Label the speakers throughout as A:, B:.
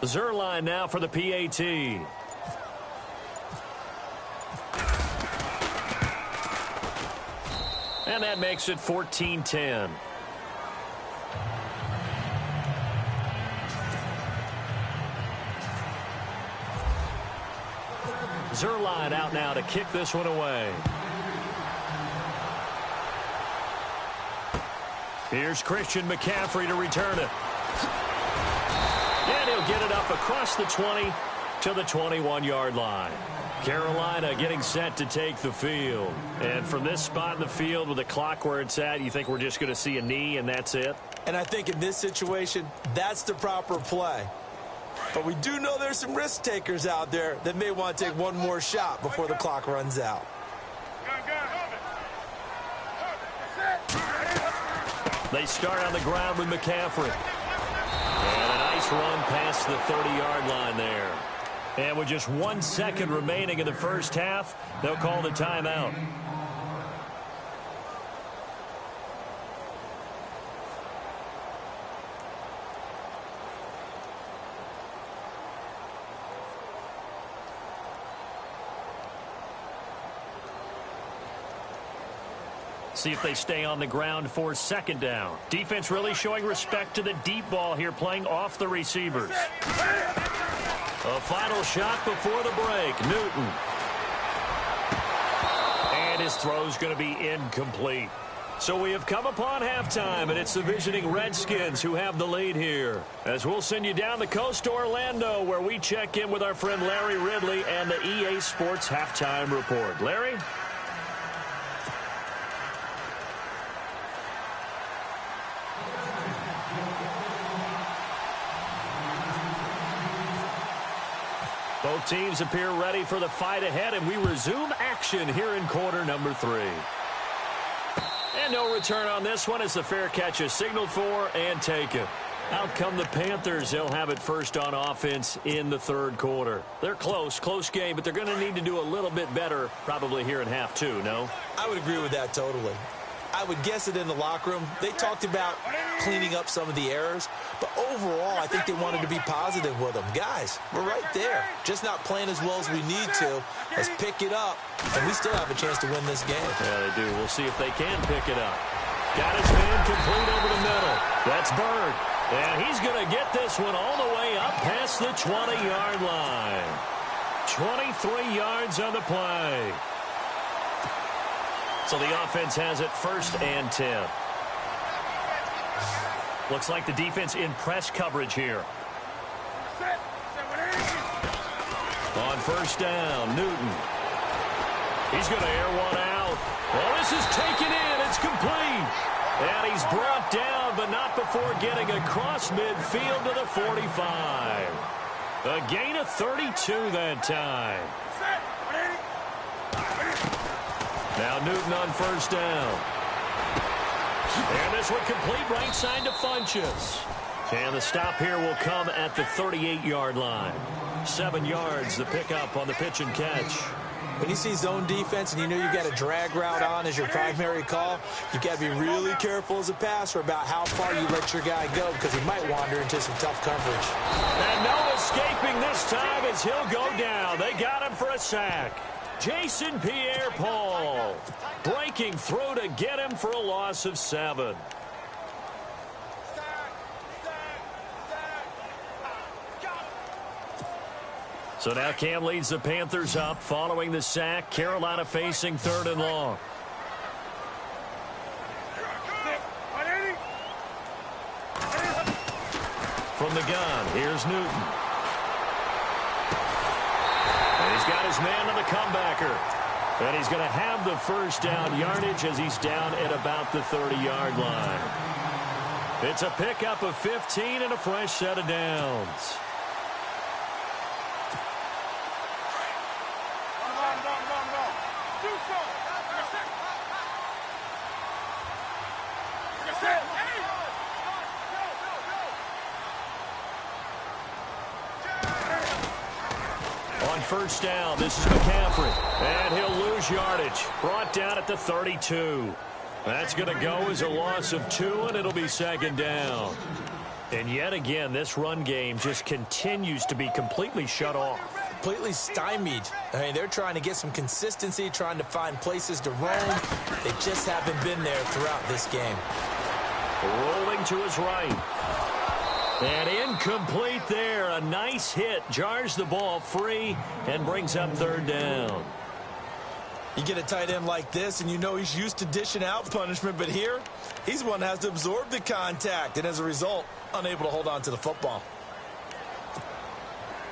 A: Zerline now for the PAT. And that makes it 14-10. Zerline out now to kick this one away. Here's Christian McCaffrey to return it. And he'll get it up across the 20 to the 21-yard line. Carolina getting set to take the field. And from this spot in the field with the clock where it's at, you think we're just going to see a knee and that's it?
B: And I think in this situation, that's the proper play. But we do know there's some risk takers out there that may want to take one more shot before the clock runs out.
A: They start on the ground with McCaffrey. And a nice run past the 30-yard line there. And with just 1 second remaining in the first half, they'll call the timeout. See if they stay on the ground for second down. Defense really showing respect to the deep ball here, playing off the receivers. A final shot before the break. Newton. And his throw's going to be incomplete. So we have come upon halftime, and it's the visiting Redskins who have the lead here. As we'll send you down the coast to Orlando, where we check in with our friend Larry Ridley and the EA Sports Halftime Report. Larry? Both teams appear ready for the fight ahead, and we resume action here in quarter number 3. And no return on this one as the fair catch is signaled for and taken. Out come the Panthers. They'll have it first on offense in the third quarter. They're close game, but they're going to need to do a little bit better probably here in half 2, no?
B: I would agree with that totally. I would guess it in the locker room. They talked about cleaning up some of the errors, but overall, I think they wanted to be positive with them. Guys, we're right there. Just not playing as well as we need to. Let's pick it up, and we still have a chance to win this game.
A: Yeah, they do. We'll see if they can pick it up. Got his man complete over the middle. That's Bird. And he's going to get this one all the way up past the 20-yard line. 23 yards on the play. So the offense has it first and 10. Looks like the defense in press coverage here. On first down, Newton. He's going to air one out. Well, this is taken in. It's complete. And he's brought down, but not before getting across midfield to the 45. A gain of 32 that time. Now Newton on first down. And this one complete right side to Funchess. And the stop here will come at the 38-yard line. 7 yards, the pickup on the pitch and catch.
B: When you see zone defense and you know you've got a drag route on as your primary call, you've got to be really careful as a passer about how far you let your guy go because he might wander into some tough coverage.
A: And no escaping this time as he'll go down. They got him for a sack. Jason Pierre-Paul breaking through to get him for a loss of 7. So now Cam leads the Panthers up following the sack. Carolina facing 3rd and long. From the gun, here's Newton. And he's got his man on the comebacker. And he's going to have the first down yardage as he's down at about the 30-yard line. It's a pickup of 15 and a fresh set of downs. First down, this is McCaffrey, and he'll lose yardage. Brought down at the 32. That's going to go as a loss of 2, and it'll be second down. And yet again, this run game just continues to be completely shut off.
B: Completely stymied. I mean, they're trying to get some consistency, trying to find places to roam. They just haven't been there throughout this game.
A: Rolling to his right. And incomplete there. A nice hit. Jars the ball free and brings up third down.
B: You get a tight end like this, and you know he's used to dishing out punishment, but here, he's the one that has to absorb the contact, and as a result, unable to hold on to the football.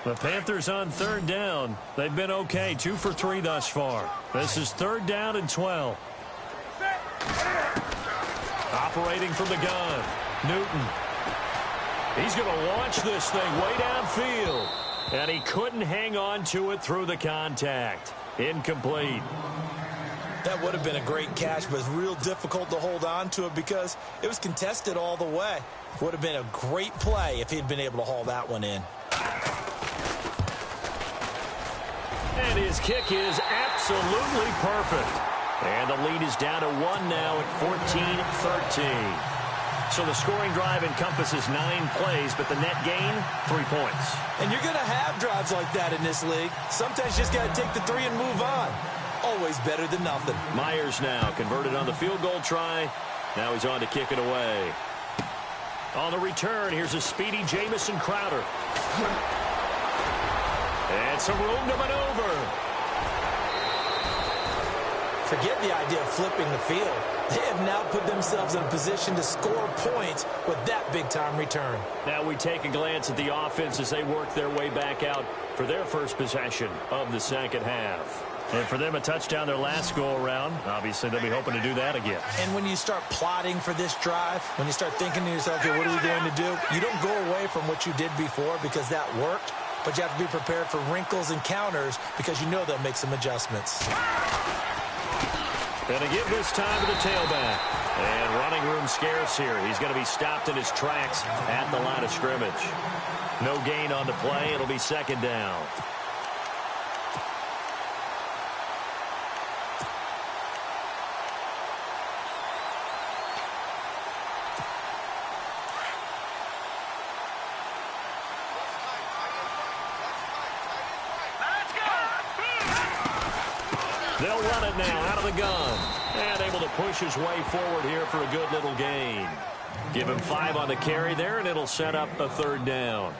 A: The Panthers on third down. They've been okay, 2 for 3 thus far. This is third down and 12. Operating from the gun, Newton. He's going to launch this thing way downfield, and he couldn't hang on to it through the contact. Incomplete.
B: That would have been a great catch, but it's real difficult to hold on to it because it was contested all the way. Would have been a great play if he'd been able to haul that one in.
A: And his kick is absolutely perfect. And the lead is down to 1 now at 14-13. So the scoring drive encompasses 9 plays, but the net gain, 3 points.
B: And you're going to have drives like that in this league. Sometimes you just got to take the 3 and move on. Always better than nothing.
A: Myers now converted on the field goal try. Now he's on to kick it away. On the return, here's a speedy Jamison Crowder. And some room to maneuver.
B: Forget the idea of flipping the field. They have now put themselves in a position to score points with that big-time return.
A: Now we take a glance at the offense as they work their way back out for their first possession of the second half. And for them, a touchdown their last go-around. Obviously, they'll be hoping to do that again.
B: And when you start plotting for this drive, when you start thinking to yourself, okay, what are we going to do? You don't go away from what you did before because that worked, but you have to be prepared for wrinkles and counters because you know they'll make some adjustments.
A: Going to give this time to the tailback. And running room scarce here. He's going to be stopped in his tracks at the line of scrimmage. No gain on the play. It'll be second down. They'll run it now out of the gun. And able to push his way forward here for a good little gain. Give him 5 on the carry there, and it'll set up a third down.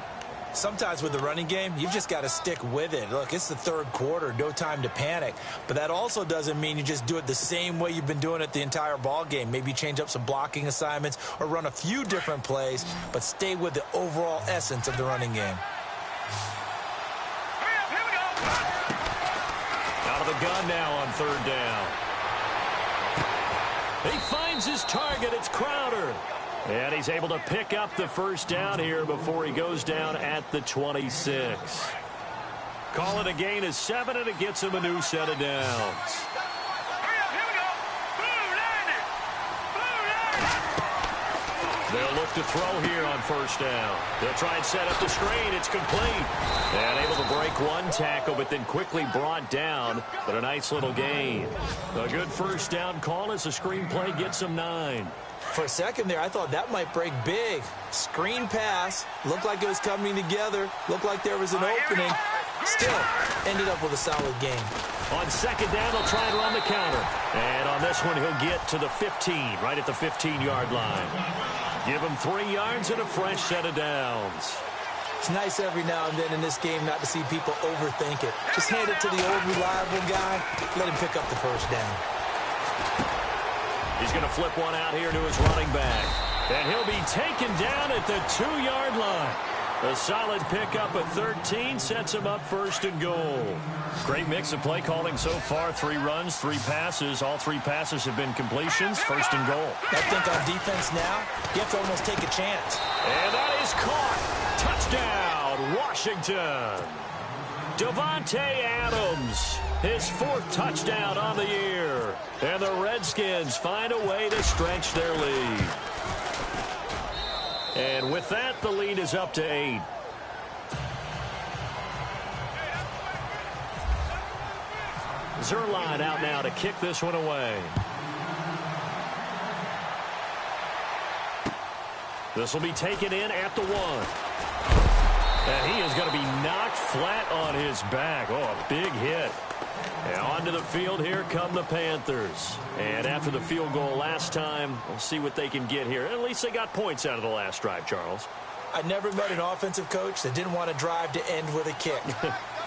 B: Sometimes with the running game, you've just got to stick with it. Look, it's the third quarter, no time to panic. But that also doesn't mean you just do it the same way you've been doing it the entire ball game. Maybe change up some blocking assignments or run a few different plays, but stay with the overall essence of the running game.
A: Out of the gun now on third down. He finds his target. It's Crowder. And he's able to pick up the first down here before he goes down at the 26. Call it a gain of 7, and it gets him a new set of downs. They'll look to throw here on first down. They'll try and set up the screen. It's complete. And able to break one tackle, but then quickly brought down. But a nice little gain. A good first down call as the screen play gets him 9.
B: For a second there, I thought that might break big. Screen pass. Looked like it was coming together. Looked like there was an opening. Still, ended up with a solid gain.
A: On second down, they'll try and run the counter. And on this one, he'll get to the 15, right at the 15-yard line. Give him 3 yards and a fresh set of downs.
B: It's nice every now and then in this game not to see people overthink it. Just hand it to the old reliable guy. Let him pick up the first down.
A: He's going to flip one out here to his running back. And he'll be taken down at the 2-yard line. A solid pickup of 13 sets him up first and goal. Great mix of play calling so far. 3 runs, 3 passes. All 3 passes have been completions. First and goal.
B: I think on defense now, you have to almost take a chance.
A: And that is caught. Touchdown, Washington. Davante Adams, his 4th touchdown on the year. And the Redskins find a way to stretch their lead. And with that, the lead is up to 8. Zerline out now to kick this one away. This will be taken in at the 1. And he is going to be knocked flat on his back. Oh, a big hit. And onto the field, here come the Panthers. And after the field goal last time, we'll see what they can get here. At least they got points out of the last drive, Charles.
B: I never met an offensive coach that didn't want to drive to end with a kick.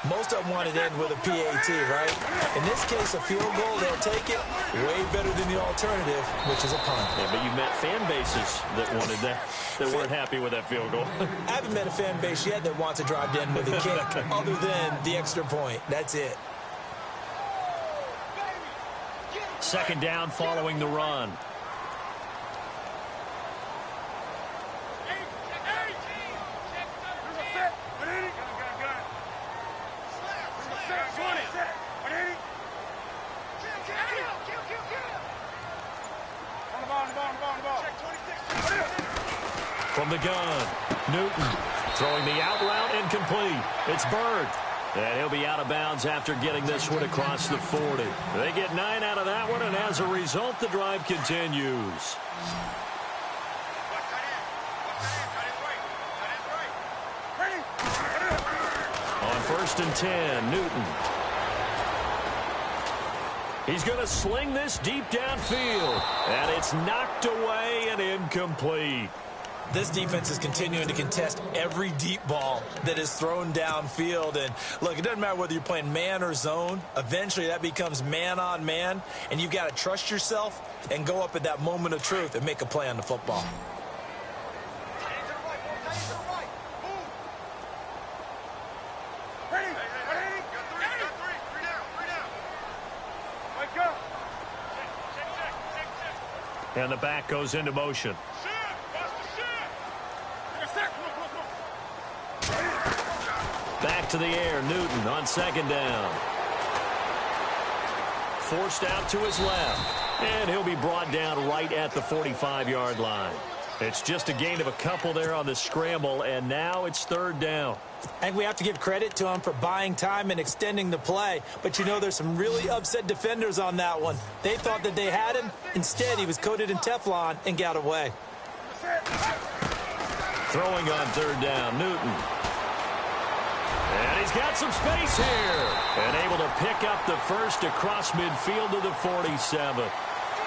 B: Most of them wanted to end with a PAT, right? In this case, a field goal, they'll take it way better than the alternative, which is a punt.
A: Yeah, but you've met fan bases that wanted that, that weren't happy with that field goal.
B: I haven't met a fan base yet that wants to drive to end with a kick, other than the extra point. That's it.
A: Second down following the run. From the gun, Newton throwing the out route incomplete. It's Bird. And he'll be out of bounds after getting this one across the 40. They get 9 out of that one, and as a result, the drive continues. On 1st and 10, Newton. He's going to sling this deep downfield, and it's knocked away and incomplete.
B: This defense is continuing to contest every deep ball that is thrown downfield. And, look, it doesn't matter whether you're playing man or zone. Eventually, that becomes man on man. And you've got to trust yourself and go up at that moment of truth and make a play on the football.
A: And the back goes into motion. Back to the air, Newton on 2nd down. Forced out to his left. And he'll be brought down right at the 45-yard line. It's just a gain of a couple there on the scramble, and now it's 3rd down.
B: I think we have to give credit to him for buying time and extending the play. But, you know, there's some really upset defenders on that one. They thought that they had him. Instead, he was coated in Teflon and got away.
A: Throwing on 3rd down, Newton. And he's got some space here. And able to pick up the first across midfield to the 47.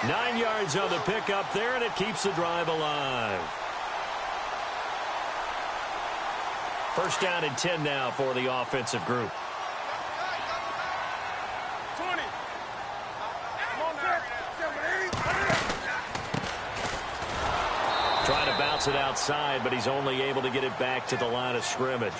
A: 9 yards on the pickup there, and it keeps the drive alive. 1st down and 10 now for the offensive group.
C: 20.
A: Trying to bounce it outside, but he's only able to get it back to the line of scrimmage.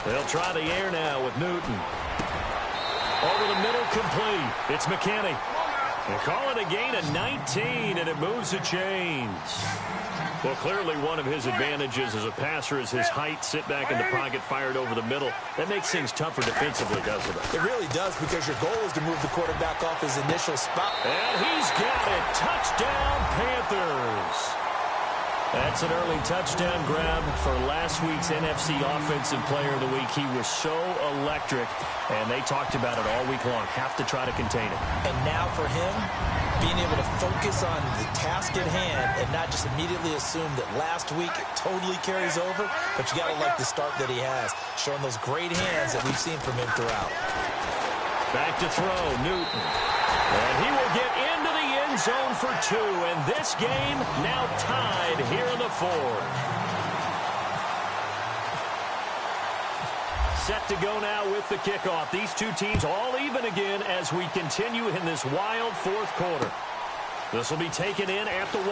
A: They'll try the air now with Newton. Over the middle, complete. It's McKinney. They call it a gain of 19, and it moves the chains. Well, clearly one of his advantages as a passer is his height. Sit back in the pocket, fired over the middle. That makes things tougher defensively, doesn't it?
B: It really does, because your goal is to move the quarterback off his initial spot.
A: And he's got it. Touchdown, Panthers. That's an early touchdown grab for last week's NFC Offensive Player of the Week. He was so electric, and they talked about it all week long. Have to try to contain it.
B: And now for him, being able to focus on the task at hand and not just immediately assume that last week it totally carries over, but you got to like the start that he has, showing those great hands that we've seen from him throughout.
A: Back to throw, Newton. And he will get into the end zone for 2, and this game now tied here in the 4th. Set to go now with the kickoff. These two teams all even again as we continue in this wild 4th quarter. This will be taken in at the 1.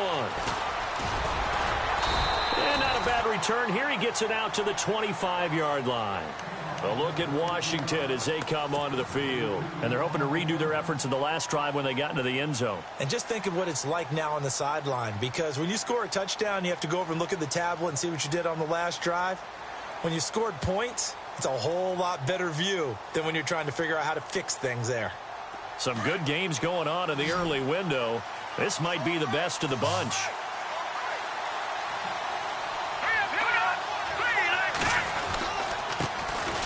A: And not a bad return here. He gets it out to the 25-yard line. A look at Washington as they come onto the field. And they're hoping to redo their efforts in the last drive when they got into the end zone.
B: And just think of what it's like now on the sideline, because when you score a touchdown, you have to go over and look at the tablet and see what you did on the last drive. When you scored points, It's a whole lot better view than when you're trying to figure out how to fix things there.
A: Some good games going on in the early window. This might be the best of the bunch.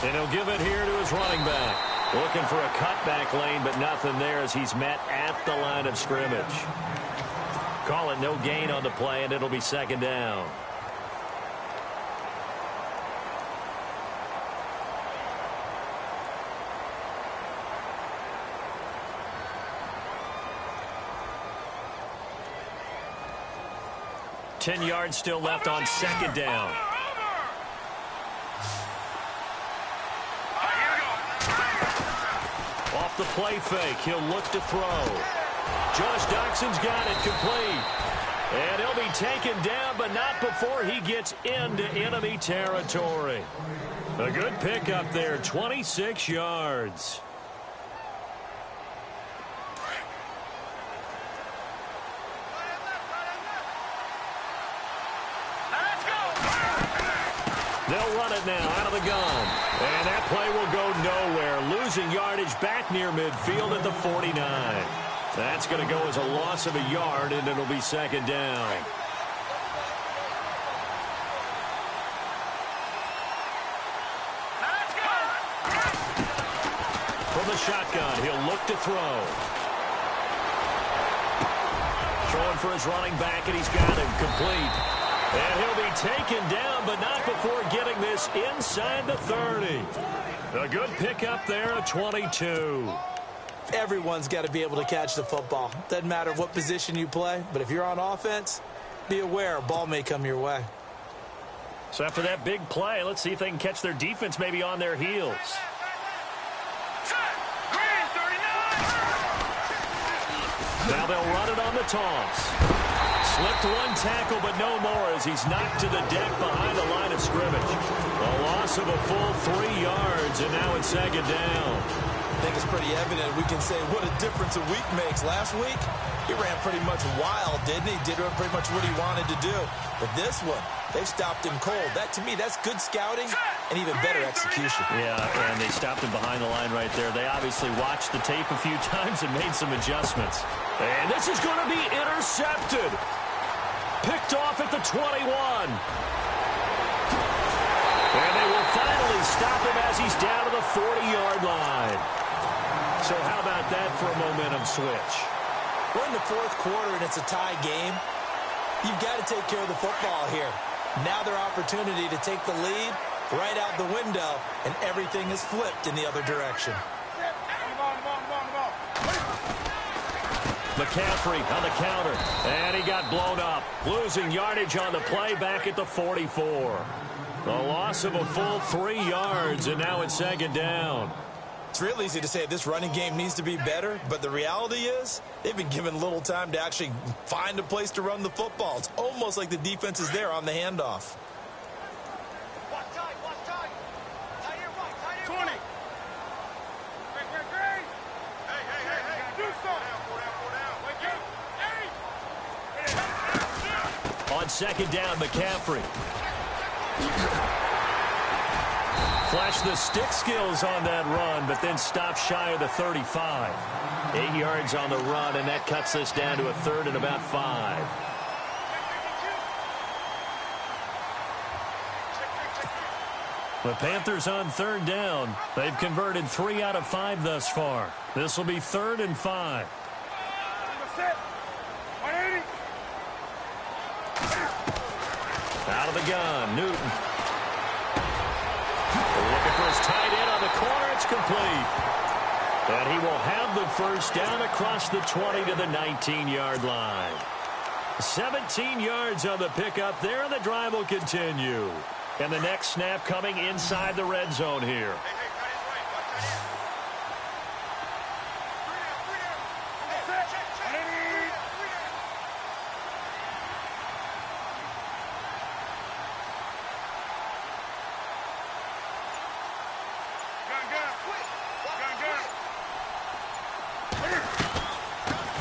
A: And he'll give it here to his running back. Looking for a cutback lane, but nothing there as he's met at the line of scrimmage. Call it no gain on the play, and it'll be second down. Ten yards still left on second down. Off the play fake, he'll look to throw. Josh Doxson's got it complete. And he'll be taken down, but not before he gets into enemy territory. A good pickup there, 26 yards. They'll run it now out of the gun. And that play will go nowhere. Losing yardage back near midfield at the 49. That's going to go as a loss of a yard, and it'll be second down. From the shotgun, he'll look to throw. Throwing for his running back, and he's got him complete. And he'll be taken down, but not before getting this inside the 30. A good pickup there at 22.
B: Everyone's got to be able to catch the football. Doesn't matter what position you play, but if you're on offense, be aware a ball may come your way.
A: So after that big play, let's see if they can catch their defense maybe on their heels. Now they'll run it on the toss. Slipped one tackle, but no more as he's knocked to the deck behind the line of scrimmage. A loss of a full 3 yards, and now it's second down.
B: I think it's pretty evident we can say what a difference a week makes. Last week, he ran pretty much wild, didn't he? Did pretty much what he wanted to do. But this one, they've stopped him cold. That, to me, that's good scouting and even better execution.
A: Yeah, and they stopped him behind the line right there. They obviously watched the tape a few times and made some adjustments. And this is going to be intercepted. Picked off at the 21. And they will finally stop him as he's down to the 40-yard line. So how about that for a momentum switch?
B: We're in the fourth quarter, and it's a tie game. You've got to take care of the football here. Now their opportunity to take the lead right out the window, and everything is flipped in the other direction.
A: McCaffrey on the counter, and he got blown up. Losing yardage on the play back at the 44. A loss of a full 3 yards, and now it's second down.
B: It's real easy to say this running game needs to be better, but the reality is they've been given little time to actually find a place to run the football. It's almost like the defense is there on the handoff.
C: 20.
A: On second down, McCaffrey. Flash the stick skills on that run, but then stop shy of the 35. 8 yards on the run, and that cuts this down to a third and about 5. The Panthers on third down. They've converted 3 out of 5 thus far. This will be 3rd and 5. Out of the gun, Newton. Looking for his tight end on the corner. It's complete. And he will have the first down across the 20 to the 19-yard line. 17 yards on the pickup there, and the drive will continue. And the next snap coming inside the red zone here.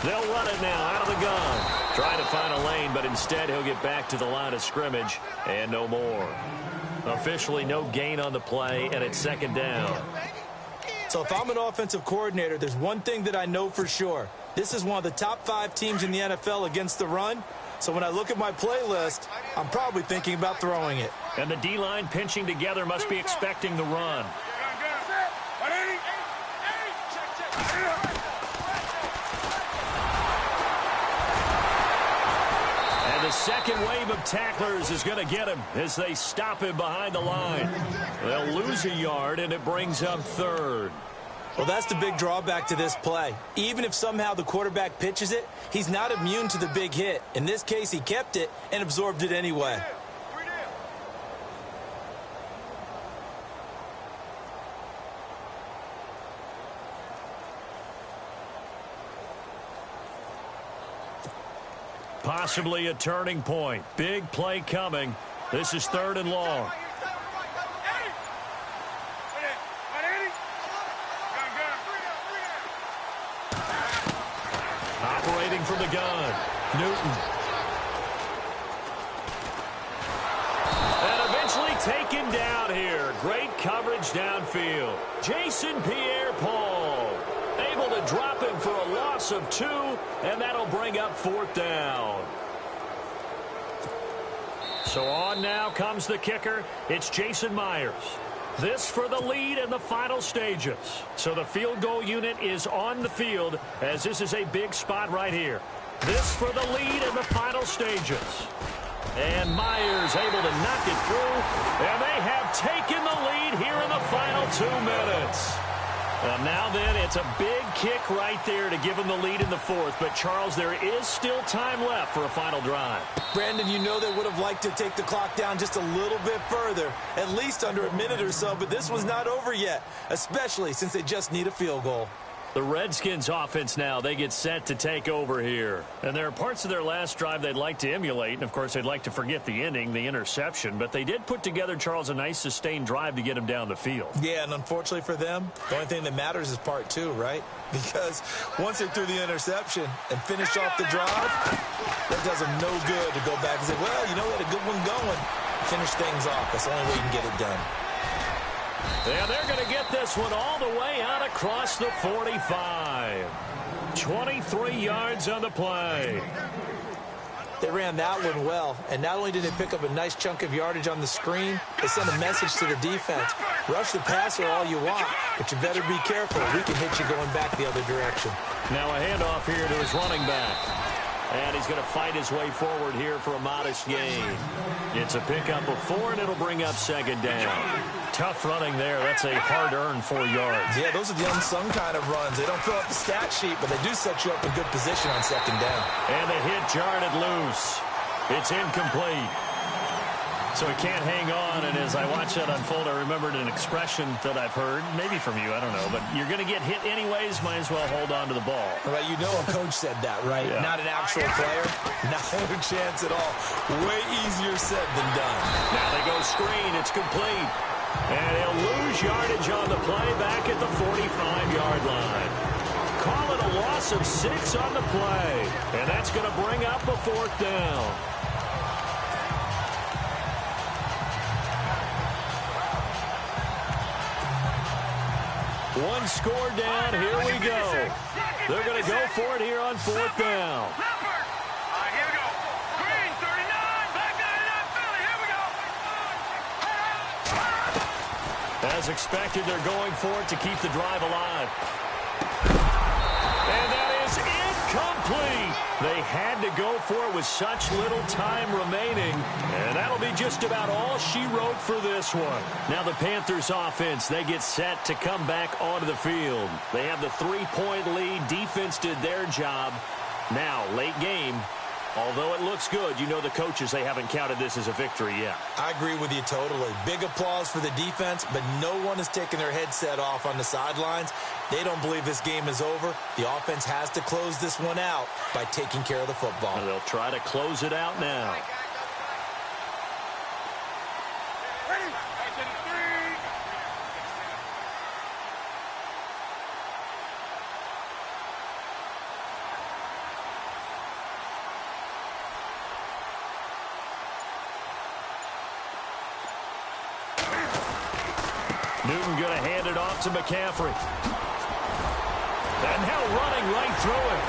A: They'll run it now out of the gun. Trying to find a lane, but instead he'll get back to the line of scrimmage and no more. Officially no gain on the play, and it's second down.
B: So if I'm an offensive coordinator, there's one thing that I know for sure. This is one of the top 5 teams in the NFL against the run. So when I look at my playlist, I'm probably thinking about throwing it.
A: And the D-line pinching together must be expecting the run. And the second wave of tacklers is going to get him as they stop him behind the line. They'll lose a yard, and it brings up third.
B: Well, that's the big drawback to this play. Even if somehow the quarterback pitches it, he's not immune to the big hit. In this case, he kept it and absorbed it anyway.
A: Possibly a turning point. Big play coming. This is third and long. Operating from the gun, Newton. And eventually taken down here. Great coverage downfield. Jason Pierre-Paul able to drop him for a loss of 2, and that'll bring up fourth down. So on now comes the kicker. It's Jason Myers. This for the lead in the final stages. So the field goal unit is on the field as this is a big spot right here. This for the lead in the final stages. And Myers able to knock it through. And they have taken the lead here in the final 2 minutes. Now then, it's a big kick right there to give them the lead in the fourth. But, Charles, there is still time left for a final drive.
B: Brandon, you know they would have liked to take the clock down just a little bit further, at least under a minute or so, but this was not over yet, especially since they just need a field goal.
A: The Redskins offense now, they get set to take over here. And there are parts of their last drive they'd like to emulate. And, of course, they'd like to forget the ending, the interception. But they did put together, Charles, a nice sustained drive to get them down the field.
B: Yeah, and unfortunately for them, the only thing that matters is part 2, right? Because once they threw the interception and finished off the drive, that does them no good to go back and say, well, you know, we had a good one going. Finish things off. That's the only way you can get it done.
A: And they're going to get this one all the way out across the 45. 23 yards on the play.
B: They ran that one well, and not only did they pick up a nice chunk of yardage on the screen, they sent a message to their defense. Rush the passer all you want, but you better be careful. We can hit you going back the other direction.
A: Now a handoff here to his running back. And he's going to fight his way forward here for a modest gain. It's a pickup of 4, and it'll bring up second down. Tough running there. That's a hard-earned 4 yards.
B: Yeah, those are the unsung kind of runs. They don't fill out the stat sheet, but they do set you up in good position on second down.
A: And the hit jarred it loose. It's incomplete. So he can't hang on, and as I watch that unfold, I remembered an expression that I've heard, maybe from you, I don't know, but you're going to get hit anyways, might as well hold on to the ball.
B: Right, you know a coach said that, right?
A: Yeah.
B: Not an actual player. Not a chance at all. Way easier said than done.
A: Now they go screen. It's complete. And he'll lose yardage on the play back at the 45-yard line. Call it a loss of 6 on the play. And that's going to bring up a fourth down. One score down. Here we go. They're going to go for it here on fourth down. As expected, they're going for it to keep the drive alive. And that is incomplete. They had to go for it with such little time remaining. And that'll be just about all she wrote for this one. Now the Panthers offense, they get set to come back onto the field. They have the 3-point lead. Defense did their job. Now, late game. Although it looks good, you know the coaches, they haven't counted this as a victory yet.
B: I agree with you totally. Big applause for the defense, but no one is taking their headset off on the sidelines. They don't believe this game is over. The offense has to close this one out by taking care of the football.
A: And they'll try to close it out now. Newton going to hand it off to McCaffrey. And now running right through it.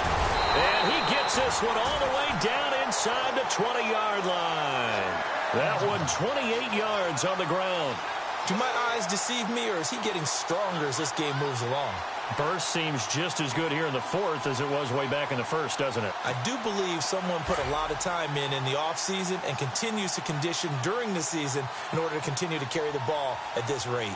A: And he gets this one all the way down inside the 20-yard line. That one 28 yards on the ground.
B: Do my eyes deceive me, or is he getting stronger as this game moves along?
A: Burst seems just as good here in the fourth as it was way back in the first, doesn't it?
B: I do believe someone put a lot of time in the offseason and continues to condition during the season in order to continue to carry the ball at this rate.